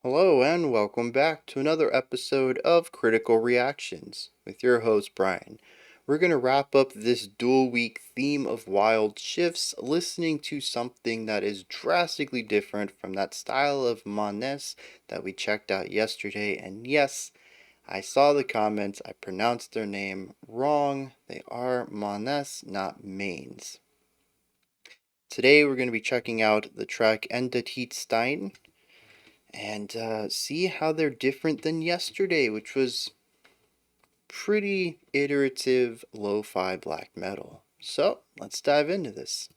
Hello, and welcome back to another episode of Critical Reactions with your host, Bryan. We're going to wrap up this dual week theme of wild shifts, listening to something that is drastically different from that style of Manes that we checked out yesterday. And yes, I saw the comments, I pronounced their name wrong. They are Manes, not Mains. Today, we're going to be checking out the track Endetidstegn and see how they're different than yesterday, which was pretty iterative lo-fi black metal. So let's dive into this.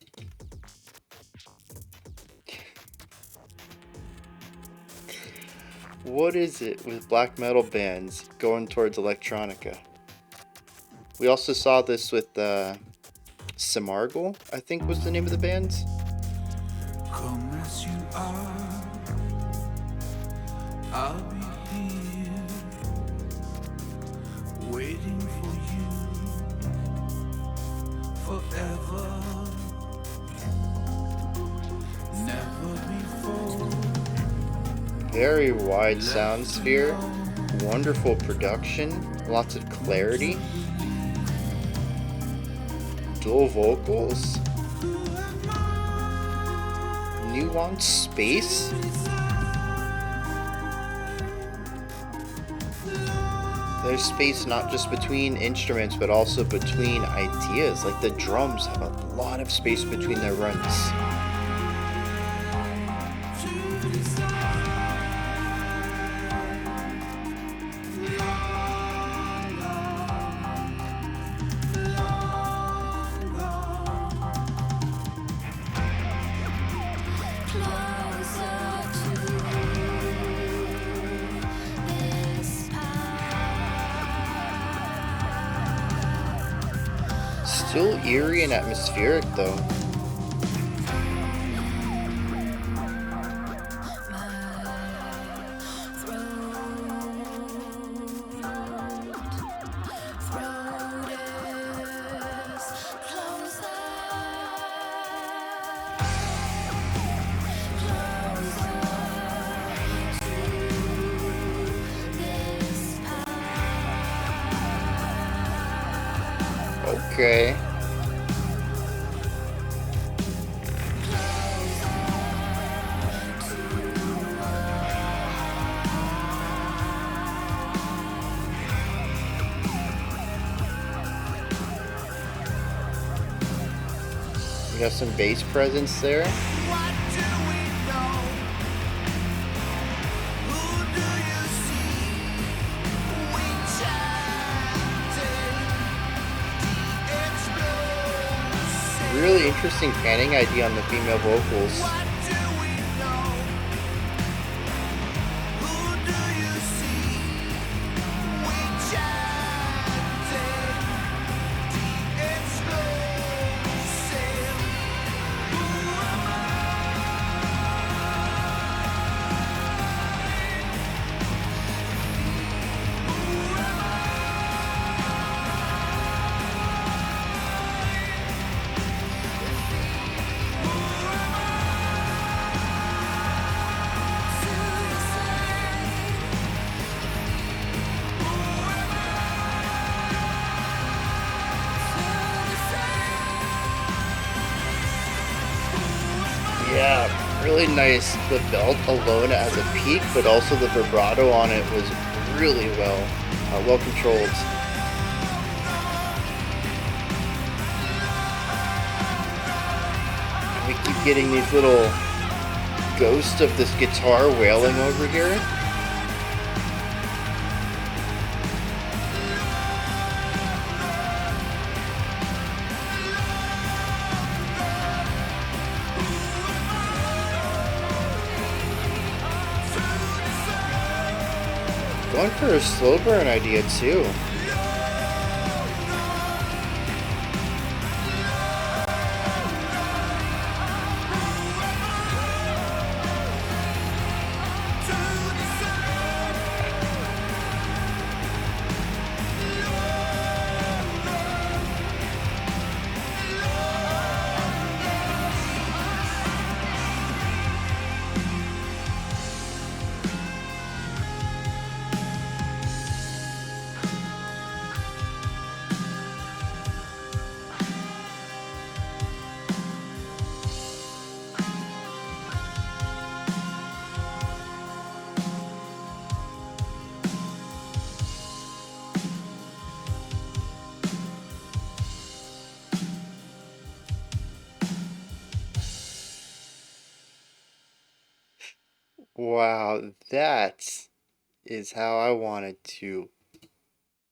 What is it with black metal bands going towards electronica? We also saw this with Semargal, I think was the name of the band. Come as you are, I'll be here, waiting for you forever. Never before. Very wide sound sphere, wonderful production, lots of clarity, dual vocals, nuanced space. There's space not just between instruments, but also between ideas. Like the drums have a lot of space between their runs. Still eerie and atmospheric though. Okay. We got some bass presence there. What do we know? Who do you see? We chatted, explosive. Really interesting panning idea on the female vocals. What do we know? Who do you see? We chatted, explosive. Who am I? Yeah, really nice. The belt alone as a peak, but also the vibrato on it was really well controlled. We keep getting these little ghosts of this guitar wailing over here. Going for a slow burn idea too. Wow, that is how I wanted to.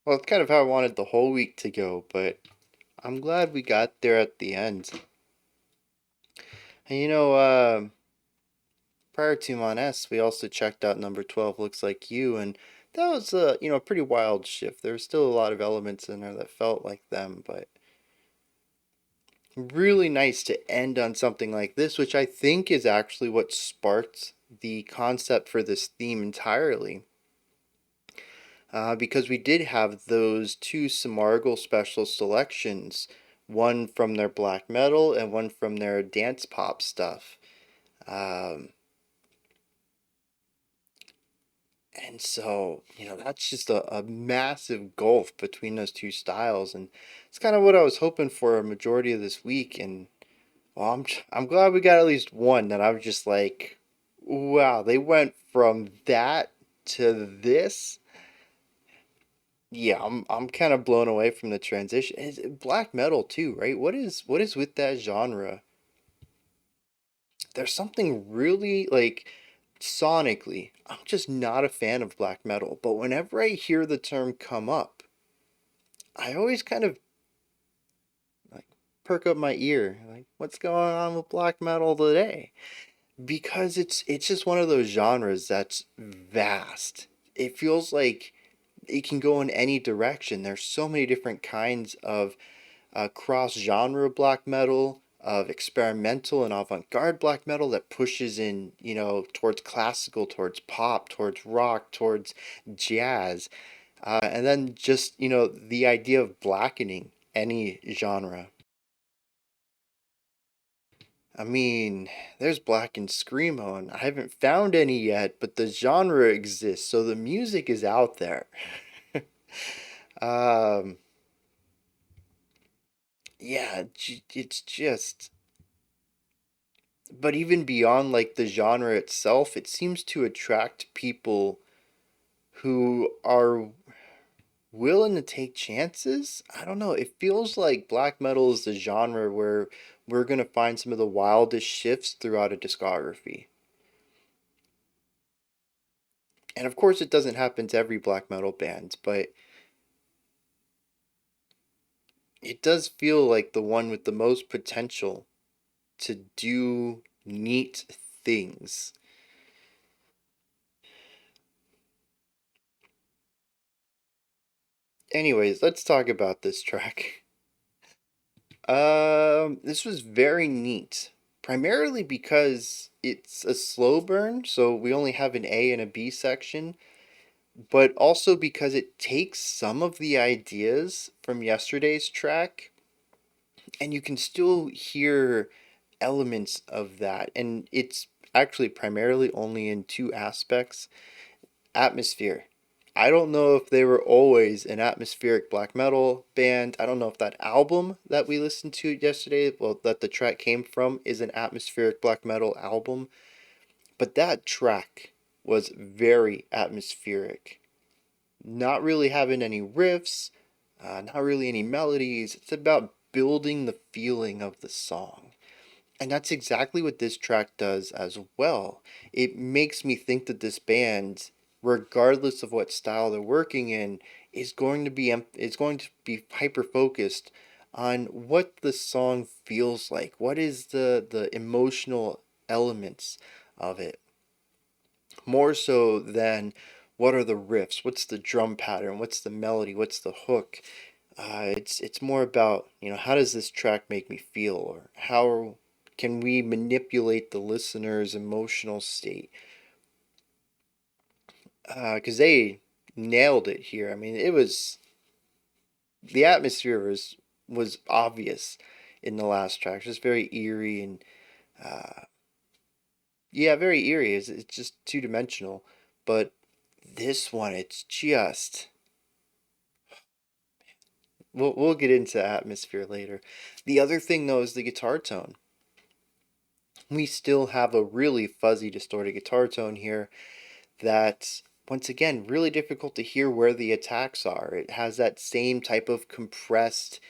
Well, it's kind of how I wanted the whole week to go, but I'm glad we got there at the end. And prior to Moness, we also checked out number 12, Looks Like You, and that was a pretty wild shift. There was still a lot of elements in there that felt like them, but really nice to end on something like this, which I think is actually what sparked the concept for this theme entirely. Because we did have those two Samargal special selections, one from their black metal and one from their dance pop stuff. Um, and so, that's just a massive gulf between those two styles. And it's kind of what I was hoping for a majority of this week. And well, I'm glad we got at least one that I was just like, wow, they went from that to this. Yeah, I'm kind of blown away from the transition. It's black metal too, right? What is with that genre? There's something really like sonically. I'm just not a fan of black metal, but whenever I hear the term come up, I always kind of like perk up my ear, like what's going on with black metal today? Because it's just one of those genres that's vast. It feels like it can go in any direction. There's so many different kinds of cross genre black metal, of experimental and avant garde black metal that pushes in, towards classical, towards pop, towards rock, towards jazz. And then just, the idea of blackening any genre. I mean, there's black and screamo, and I haven't found any yet, but the genre exists, so the music is out there. um, yeah, it's just but even beyond like the genre itself, it seems to attract people who are willing to take chances. I don't know. It feels like black metal is the genre where we're going to find some of the wildest shifts throughout a discography. And of course, it doesn't happen to every black metal band, but it does feel like the one with the most potential to do neat things. Anyways, let's talk about this track. This was very neat, primarily because it's a slow burn, so we only have an A and a B section, but also because it takes some of the ideas from yesterday's track, and you can still hear elements of that, and it's actually primarily only in two aspects. Atmosphere. I don't know if they were always an atmospheric black metal band. I don't know if that album that we listened to yesterday, well, that the track came from, is an atmospheric black metal album. But that track was very atmospheric. Not really having any riffs, not really any melodies. It's about building the feeling of the song. And that's exactly what this track does as well. It makes me think that this band, regardless of what style they're working in, is going to be hyper focused on what the song feels like. What is the emotional elements of it? More so than what are the riffs? What's the drum pattern? What's the melody? What's the hook? It's more about, how does this track make me feel, or how can we manipulate the listener's emotional state? Because they nailed it here. I mean, it was the atmosphere was obvious in the last track. Just very eerie and yeah, very eerie. It's just two dimensional, but this one, it's just. We'll get into atmosphere later. The other thing though is the guitar tone. We still have a really fuzzy, distorted guitar tone here that, once again, really difficult to hear where the attacks are. It has that same type of compressed,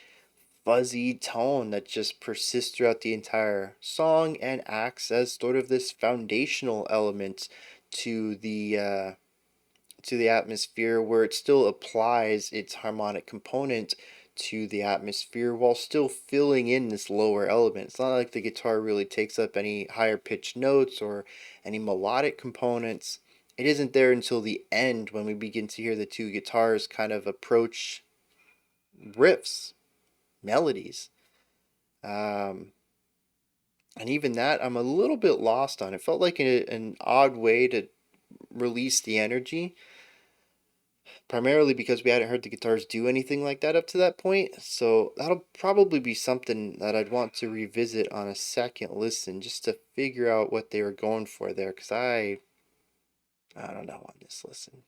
fuzzy tone that just persists throughout the entire song and acts as sort of this foundational element to the atmosphere where it still applies its harmonic component to the atmosphere while still filling in this lower element. It's not like the guitar really takes up any higher pitched notes or any melodic components. It isn't there until the end when we begin to hear the two guitars kind of approach riffs, melodies. Um, and even that, I'm a little bit lost on. It felt like an odd way to release the energy, primarily because we hadn't heard the guitars do anything like that up to that point. So that'll probably be something that I'd want to revisit on a second listen just to figure out what they were going for there, because I don't know on this listen.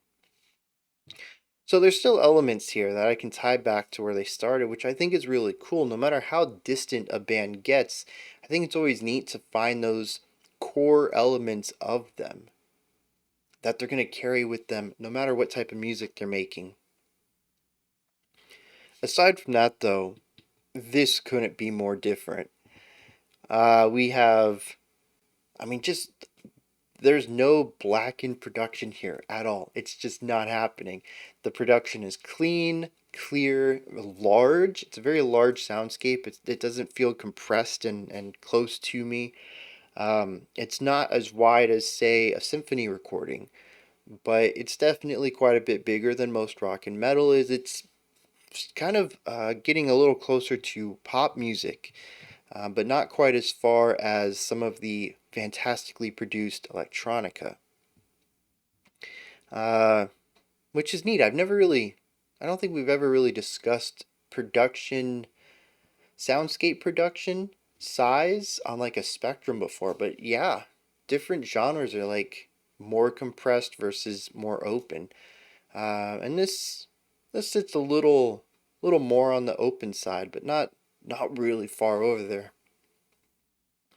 So there's still elements here that I can tie back to where they started, which I think is really cool. No matter how distant a band gets, I think it's always neat to find those core elements of them that they're going to carry with them no matter what type of music they're making. Aside from that, though, this couldn't be more different. We have, I mean, just there's no blackened production here at all. It's just not happening. The production is clean, clear, large. It's a very large soundscape. It doesn't feel compressed and close to me. It's not as wide as, say, a symphony recording, but it's definitely quite a bit bigger than most rock and metal is. It's kind of getting a little closer to pop music, but not quite as far as some of the fantastically produced electronica, uh, which is neat. I don't think we've ever really discussed production, soundscape production size on like a spectrum before, but yeah, different genres are like more compressed versus more open. And this sits a little more on the open side, but not really far over there.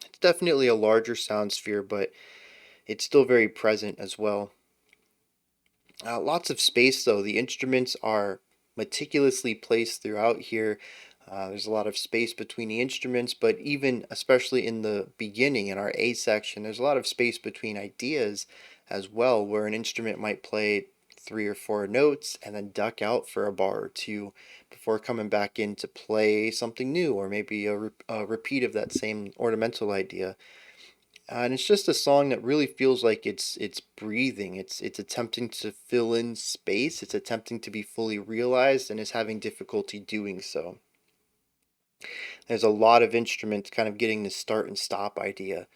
It's definitely a larger sound sphere, but it's still very present as well. Lots of space though. The instruments are meticulously placed throughout here. There's a lot of space between the instruments, but even especially in the beginning in our A section, there's a lot of space between ideas as well, where an instrument might play three or four notes and then duck out for a bar or two before coming back in to play something new or maybe a repeat of that same ornamental idea. And it's just a song that really feels like it's breathing. It's attempting to fill in space. It's attempting to be fully realized and is having difficulty doing so. There's a lot of instruments kind of getting this start and stop idea.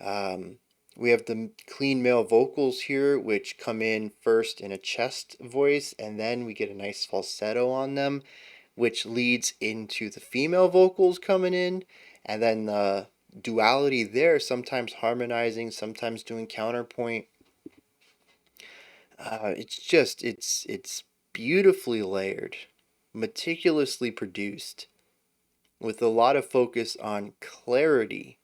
Um, we have the clean male vocals here, which come in first in a chest voice, and then we get a nice falsetto on them, which leads into the female vocals coming in, and then the duality there, sometimes harmonizing, sometimes doing counterpoint. It's beautifully layered, meticulously produced, with a lot of focus on clarity.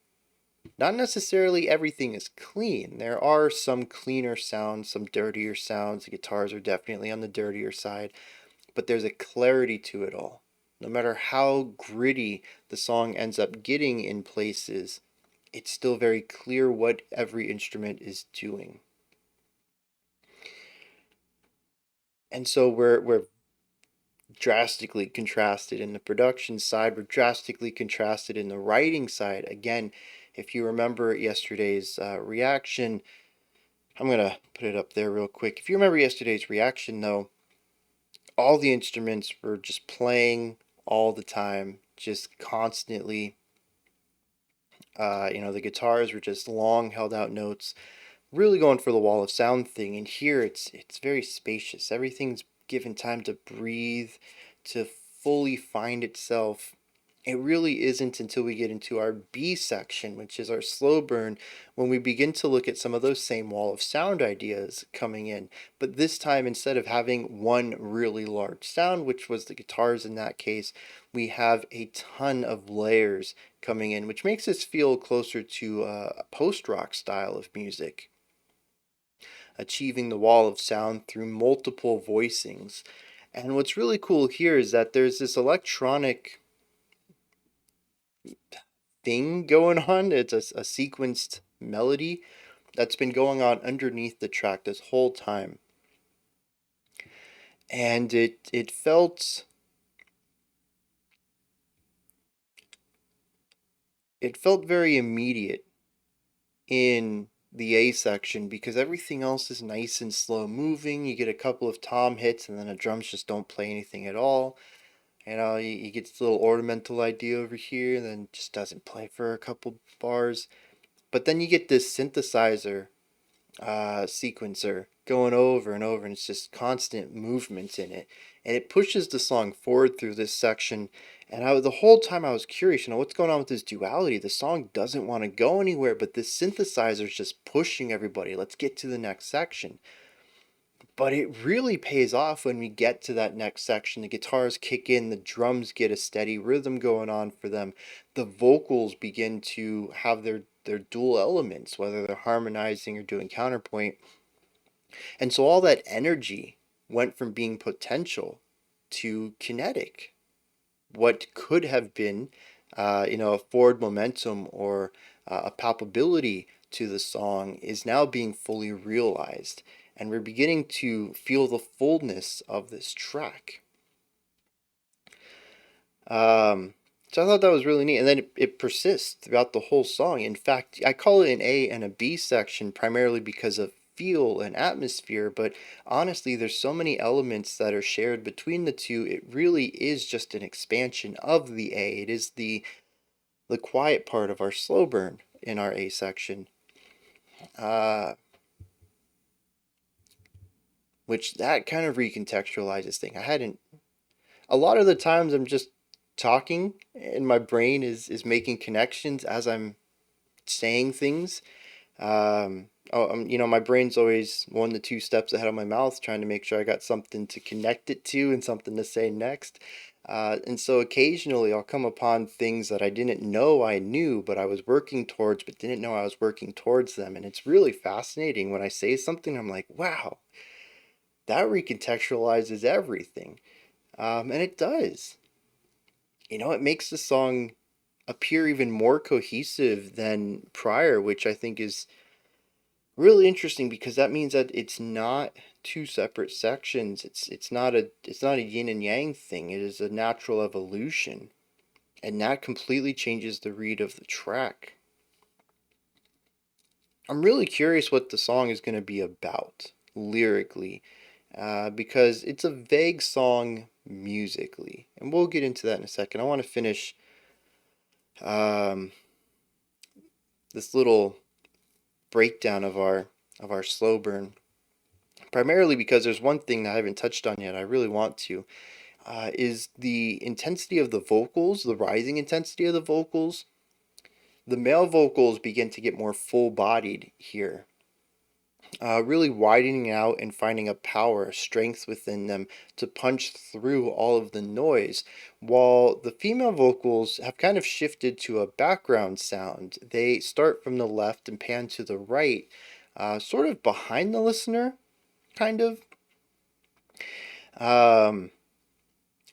Not necessarily everything is clean. There are some cleaner sounds, some dirtier sounds. The guitars are definitely on the dirtier side, but there's a clarity to it all. No matter how gritty the song ends up getting in places, it's still very clear what every instrument is doing. And so we're drastically contrasted in the production side, we're drastically contrasted in the writing side. Again, if you remember yesterday's reaction, I'm going to put it up there real quick. If you remember yesterday's reaction, though, all the instruments were just playing all the time, just constantly. The guitars were just long, held out notes, really going for the wall of sound thing. And here it's very spacious. Everything's given time to breathe, to fully find itself. It really isn't until we get into our B section, which is our slow burn, when we begin to look at some of those same wall of sound ideas coming in. But this time, instead of having one really large sound, which was the guitars in that case, we have a ton of layers coming in, which makes us feel closer to a post rock style of music, achieving the wall of sound through multiple voicings. And what's really cool here is that there's this electronic thing going on. It's a sequenced melody that's been going on underneath the track this whole time. And it felt very immediate in the A section because everything else is nice and slow moving. You get a couple of tom hits and then the drums just don't play anything at all. You get this little ornamental idea over here and then just doesn't play for a couple bars. But then you get this synthesizer sequencer going over and over, and it's just constant movement in it, and it pushes the song forward through this section. And the whole time I was curious, what's going on with this duality? The song doesn't want to go anywhere, but this synthesizer is just pushing everybody. Let's get to the next section. But it really pays off when we get to that next section. The guitars kick in, the drums get a steady rhythm going on for them. The vocals begin to have their dual elements, whether they're harmonizing or doing counterpoint. And so all that energy went from being potential to kinetic. What could have been, a forward momentum or a palpability to the song is now being fully realized. And we're beginning to feel the fullness of this track. Um, so I thought that was really neat. And then it persists throughout the whole song. In fact, I call it an A and a B section primarily because of feel and atmosphere, but honestly, there's so many elements that are shared between the two. It really is just an expansion of the A. It is the quiet part of our slow burn in our A section. Uh, which that kind of recontextualizes thing. I hadn't a lot of the times I'm just talking and my brain is making connections as I'm saying things. My brain's always 1 to 2 steps ahead of my mouth, trying to make sure I got something to connect it to and something to say next. And so occasionally I'll come upon things that I didn't know I knew, but I was working towards, but didn't know I was working towards them. And it's really fascinating when I say something, I'm like, wow, that recontextualizes everything. And it does. It makes the song appear even more cohesive than prior, which I think is really interesting because that means that it's not two separate sections. It's not a yin and yang thing. It is a natural evolution, and that completely changes the read of the track. I'm really curious what the song is going to be about lyrically, because it's a vague song musically, and we'll get into that in a second. I want to finish um, this little breakdown of our slow burn, primarily because there's one thing that I haven't touched on yet. I really want to, is the intensity of the vocals, the rising intensity of the vocals. The male vocals begin to get more full bodied here, really widening out and finding a power, a strength within them to punch through all of the noise, while the female vocals have kind of shifted to a background sound. They start from the left and pan to the right, sort of behind the listener, kind of. Um,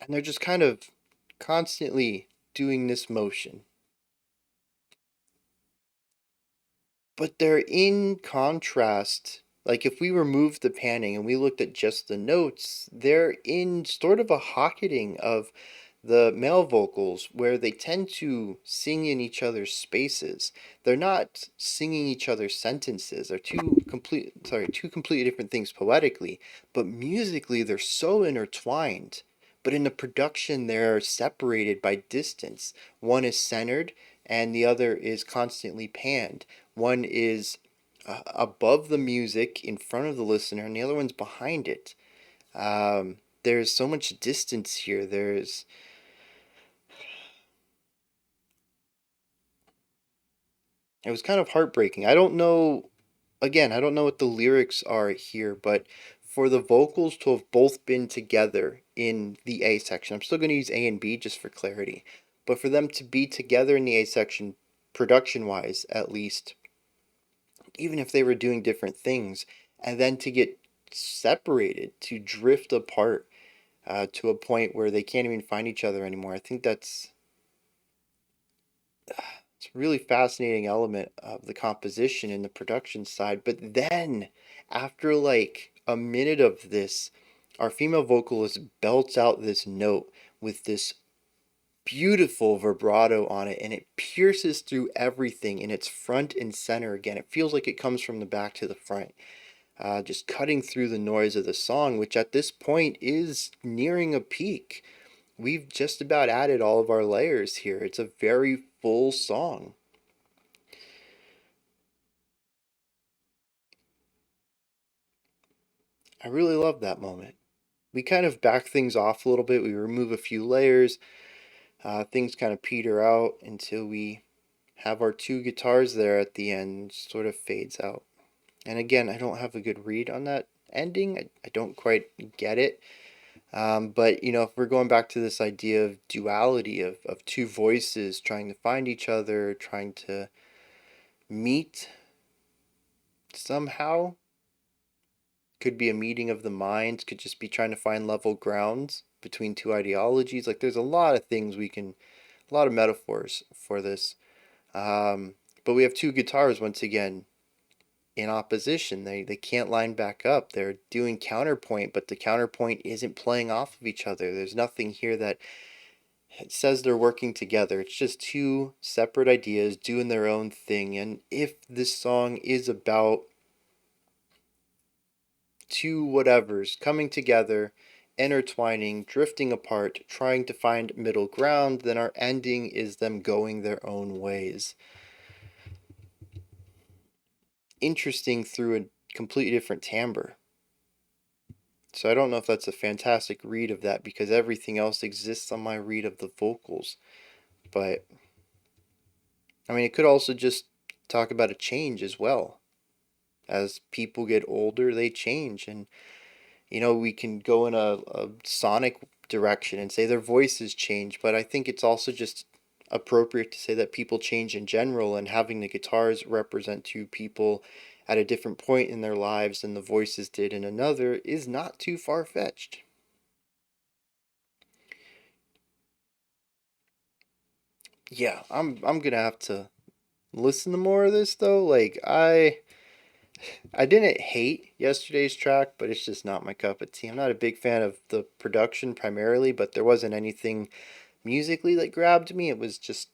and they're just kind of constantly doing this motion. But they're in contrast. Like if we remove the panning and we looked at just the notes, they're in sort of a hocketing of the male vocals where they tend to sing in each other's spaces. They're not singing each other's sentences. They're two completely different things poetically, but musically they're so intertwined. But in the production they're separated by distance. One is centered and the other is constantly panned. One is above the music in front of the listener, and the other one's behind it. There's so much distance here. It was kind of heartbreaking. I don't know, again, I don't know what the lyrics are here, but for the vocals to have both been together in the A section, I'm still going to use A and B just for clarity, but for them to be together in the A section, production wise at least, even if they were doing different things, and then to get separated, to drift apart to a point where they can't even find each other anymore. I think It's a really fascinating element of the composition and the production side. But then, after like a minute of this, our female vocalist belts out this note with this beautiful vibrato on it, and it pierces through everything, and it's front and center again. It feels like it comes from the back to the front, just cutting through the noise of the song, which at this point is nearing a peak. We've just about added all of our layers here. It's a very full song. I really love that moment. We kind of back things off a little bit. We remove a few layers. Things kind of peter out until we have our two guitars there at the end, sort of fades out. And again, I don't have a good read on that ending. I don't quite get it. But, if we're going back to this idea of duality, of two voices trying to find each other, trying to meet somehow, could be a meeting of the minds, could just be trying to find level grounds between two ideologies. Like, there's a lot of things a lot of metaphors for this. Um, but we have two guitars once again in opposition. They can't line back up. They're doing counterpoint, but the counterpoint isn't playing off of each other. There's nothing here that says they're working together. It's just two separate ideas doing their own thing. And if this song is about two whatevers coming together, intertwining, drifting apart, trying to find middle ground, then our ending is them going their own ways. Interesting through a completely different timbre. So I don't know if that's a fantastic read of that because everything else exists on my read of the vocals. But I mean, it could also just talk about a change as well. As people get older, they change. And, we can go in a sonic direction and say their voices change. But I think it's also just appropriate to say that people change in general, and having the guitars represent two people at a different point in their lives than the voices did in another is not too far fetched. Yeah, I'm gonna have to listen to more of this though. Like I didn't hate yesterday's track, but it's just not my cup of tea. I'm not a big fan of the production primarily, but there wasn't anything musically that grabbed me. It was just,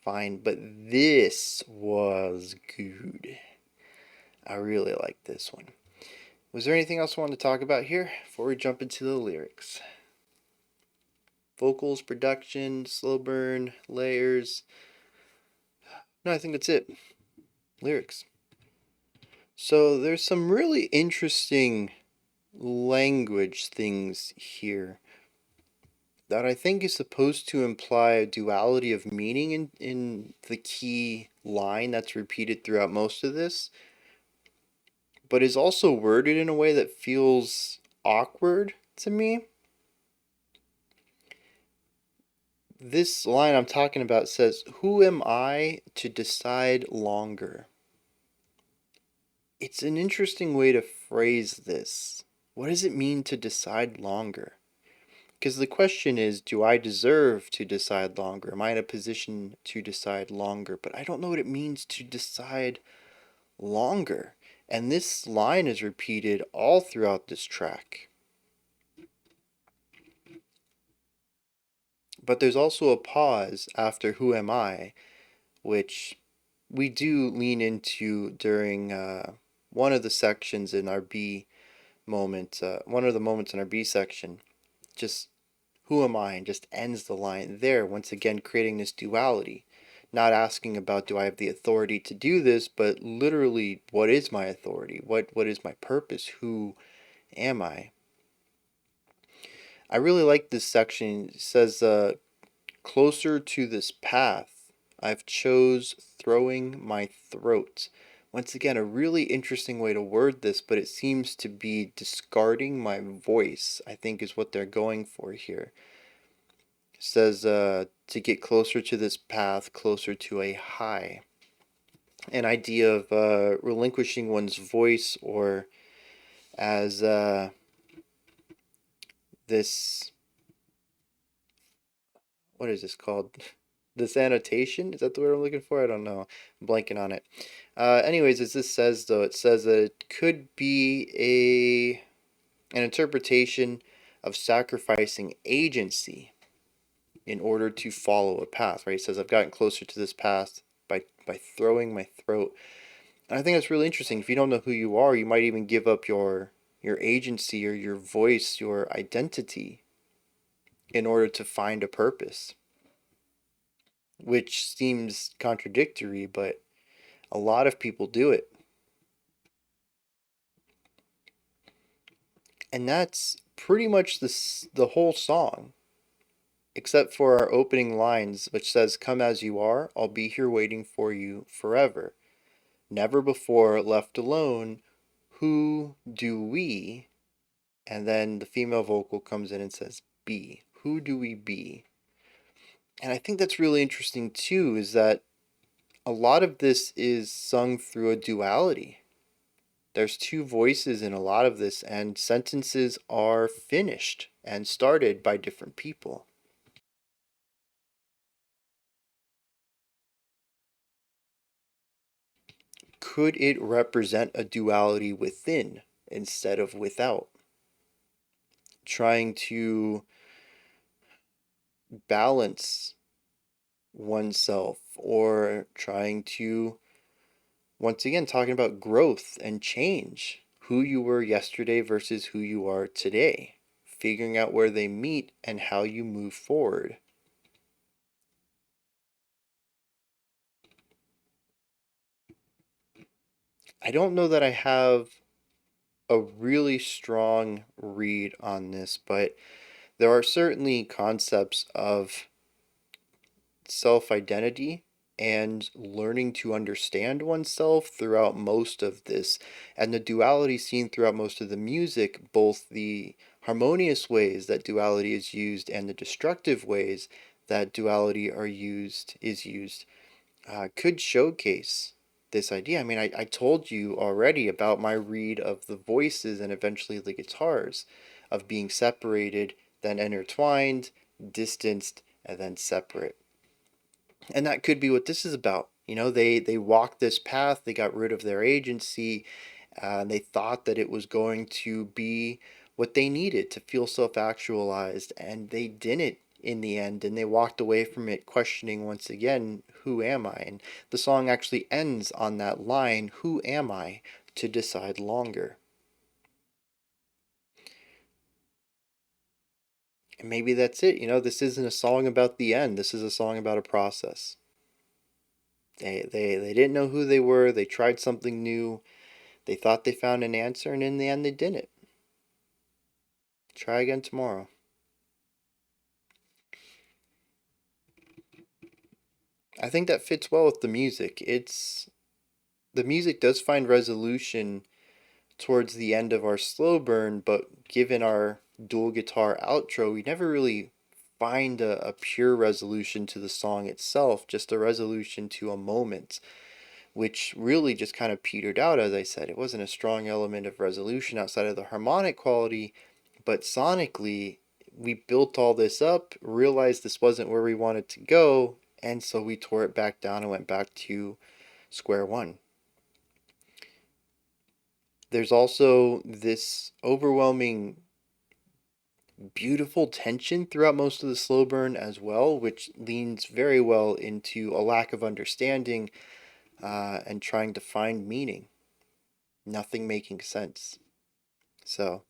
fine. But this was good. I really like this one. Was there anything else I wanted to talk about here before we jump into the lyrics? Vocals, production, slow burn, layers. No, I think that's it. Lyrics. So there's some really interesting language things here that I think is supposed to imply a duality of meaning in the key line that's repeated throughout most of this, but is also worded in a way that feels awkward to me. This line I'm talking about says, "Who am I to decide longer?" It's an interesting way to phrase this. What does it mean to decide longer? Because the question is, do I deserve to decide longer? Am I in a position to decide longer? But I don't know what it means to decide longer. And this line is repeated all throughout this track. But there's also a pause after "Who am I?" which we do lean into during one of the sections in our B moment, one of the moments in our B section. Just "Who am I?" and just ends the line there, once again creating this duality. Not asking about do I have the authority to do this, but literally what is my authority? What is my purpose? Who am I? I really like this section. It says closer to this path I've chose throwing my throat. Once again, a really interesting way to word this, but it seems to be discarding my voice, I think is what they're going for here. It says to get closer to this path, closer to a high. An idea of relinquishing one's voice, or as this, what is this called? This annotation, is that the word I'm looking for? I don't know. I'm blanking on it. Anyways, as this says though, it says that it could be an interpretation of sacrificing agency in order to follow a path, right? It says I've gotten closer to this path by throwing my throat. And I think that's really interesting. If you don't know who you are, you might even give up your agency or your voice, your identity in order to find a purpose, which seems contradictory, but a lot of people do it. And that's pretty much the whole song, except for our opening lines, which says, "Come as you are, I'll be here waiting for you forever. Never before left alone, who do we?" And then the female vocal comes in and says, "Be. Who do we be?" And I think that's really interesting too, is that a lot of this is sung through a duality. There's two voices in a lot of this, and sentences are finished and started by different people. Could it represent a duality within instead of without? Trying to balance oneself, or trying to, once again, talking about growth and change. Who you were yesterday versus who you are today. Figuring out where they meet and how you move forward. I don't know that I have a really strong read on this, but there are certainly concepts of self identity and learning to understand oneself throughout most of this, and the duality seen throughout most of the music, both the harmonious ways that duality is used and the destructive ways that duality is used, could showcase this idea. I mean, I told you already about my read of the voices and eventually the guitars, of being separated, then intertwined, distanced, and then separate. And that could be what this is about. You know, they walked this path, they got rid of their agency, and they thought that it was going to be what they needed to feel self actualized, and they didn't in the end, and they walked away from it questioning once again, who am I? And the song actually ends on that line, who am I to decide longer? And maybe that's it. You know, this isn't a song about the end, this is a song about a process. They didn't know who they were, they tried something new, they thought they found an answer, and in the end, they didn't. Try again tomorrow. I think that fits well with the music. The music does find resolution towards the end of our slow burn, but given our dual guitar outro, we never really find a pure resolution to the song itself, just a resolution to a moment, which really just kind of petered out, as I said. It wasn't a strong element of resolution outside of the harmonic quality, but sonically, we built all this up, realized this wasn't where we wanted to go, and so we tore it back down and went back to square one. There's also this overwhelming, beautiful tension throughout most of the slow burn as well, which leans very well into a lack of understanding and trying to find meaning. Nothing making sense. So,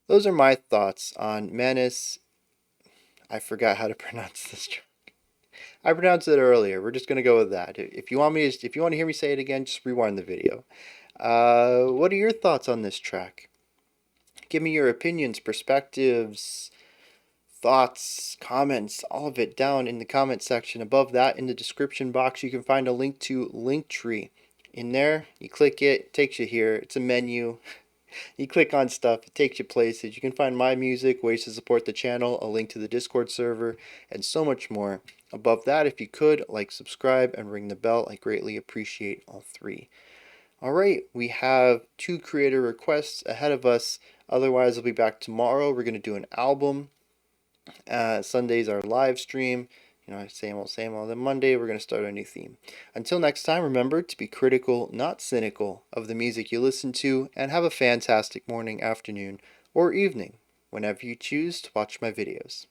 those are my thoughts on Menace. I forgot how to pronounce this. I pronounced it earlier. We're just gonna go with that. If you want to hear me say it again, just rewind the video. What are your thoughts on this track? Give me your opinions, perspectives, thoughts, comments, all of it down in the comment section. Above that, in the description box, you can find a link to Linktree. In there, you click it takes you here. It's a menu. You click on stuff, it takes you places. You can find my music, ways to support the channel, a link to the Discord server, and so much more. Above that, if you could, like, subscribe, and ring the bell. I greatly appreciate all three. Alright, we have 2 creator requests ahead of us. Otherwise, I'll be back tomorrow. We're going to do an album. Sunday's our live stream. same old, same old. Then Monday, we're going to start a new theme. Until next time, remember to be critical, not cynical, of the music you listen to, and have a fantastic morning, afternoon, or evening whenever you choose to watch my videos.